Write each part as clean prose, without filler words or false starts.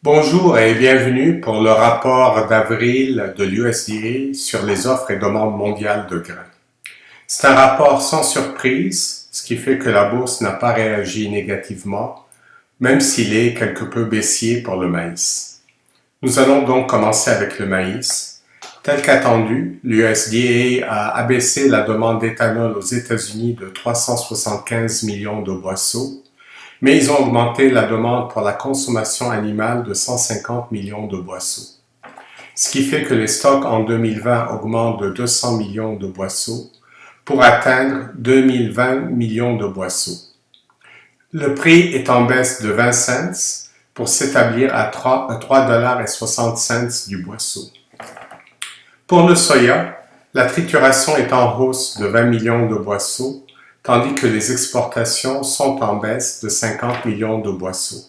Bonjour et bienvenue pour le rapport d'avril de l'USDA sur les offres et demandes mondiales de grains. C'est un rapport sans surprise, ce qui fait que la bourse n'a pas réagi négativement, même s'il est quelque peu baissier pour le maïs. Nous allons donc commencer avec le maïs. Tel qu'attendu, l'USDA a abaissé la demande d'éthanol aux États-Unis de 375 millions de boisseaux, mais ils ont augmenté la demande pour la consommation animale de 150 millions de boisseaux. Ce qui fait que les stocks en 2020 augmentent de 200 millions de boisseaux pour atteindre 2020 millions de boisseaux. Le prix est en baisse de 20 cents pour s'établir à 3,60 $ du boisseau. Pour le soya, la trituration est en hausse de 20 millions de boisseaux, tandis que les exportations sont en baisse de 50 millions de boisseaux.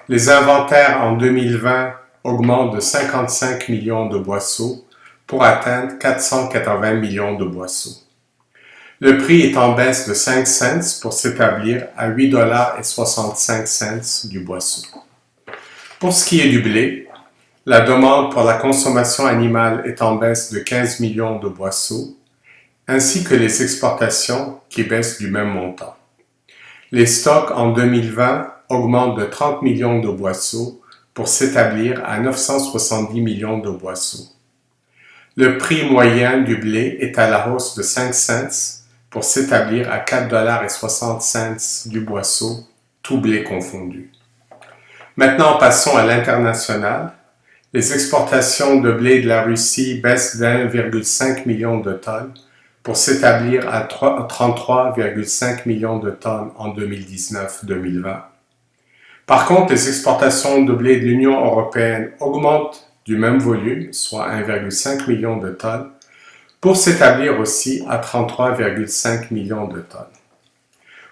Les inventaires en 2020 augmentent de 55 millions de boisseaux pour atteindre 480 millions de boisseaux. Le prix est en baisse de 5 cents pour s'établir à 8,65 $ du boisseau. Pour ce qui est du blé, la demande pour la consommation animale est en baisse de 15 millions de boisseaux, ainsi que les exportations qui baissent du même montant. Les stocks en 2020 augmentent de 30 millions de boisseaux pour s'établir à 970 millions de boisseaux. Le prix moyen du blé est à la hausse de 5 cents pour s'établir à 4,60 $ du boisseau, tout blé confondu. Maintenant, passons à l'international. Les exportations de blé de la Russie baissent d'1,5 million de tonnes pour s'établir à 33,5 millions de tonnes en 2019-2020. Par contre, les exportations de blé de l'Union européenne augmentent du même volume, soit 1,5 million de tonnes, pour s'établir aussi à 33,5 millions de tonnes.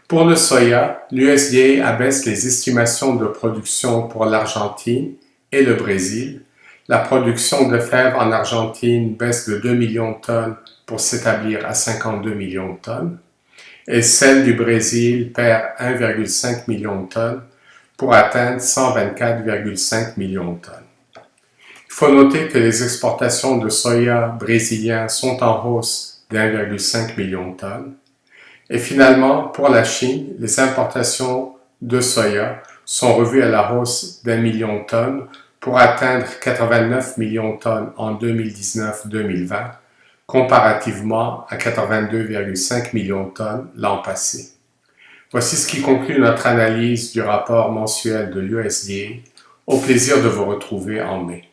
Pour le soya, l'USDA abaisse les estimations de production pour l'Argentine et le Brésil. La production de fèves en Argentine baisse de 2 millions de tonnes pour s'établir à 52 millions de tonnes, et celle du Brésil perd 1,5 million de tonnes pour atteindre 124,5 millions de tonnes. Il faut noter que les exportations de soya brésilien sont en hausse d'1,5 million de tonnes. Et finalement, pour la Chine, les importations de soya sont revues à la hausse d'1 million de tonnes pour atteindre 89 millions de tonnes en 2019-2020, comparativement à 82,5 millions de tonnes l'an passé. Voici ce qui conclut notre analyse du rapport mensuel de l'USDA. Au plaisir de vous retrouver en mai.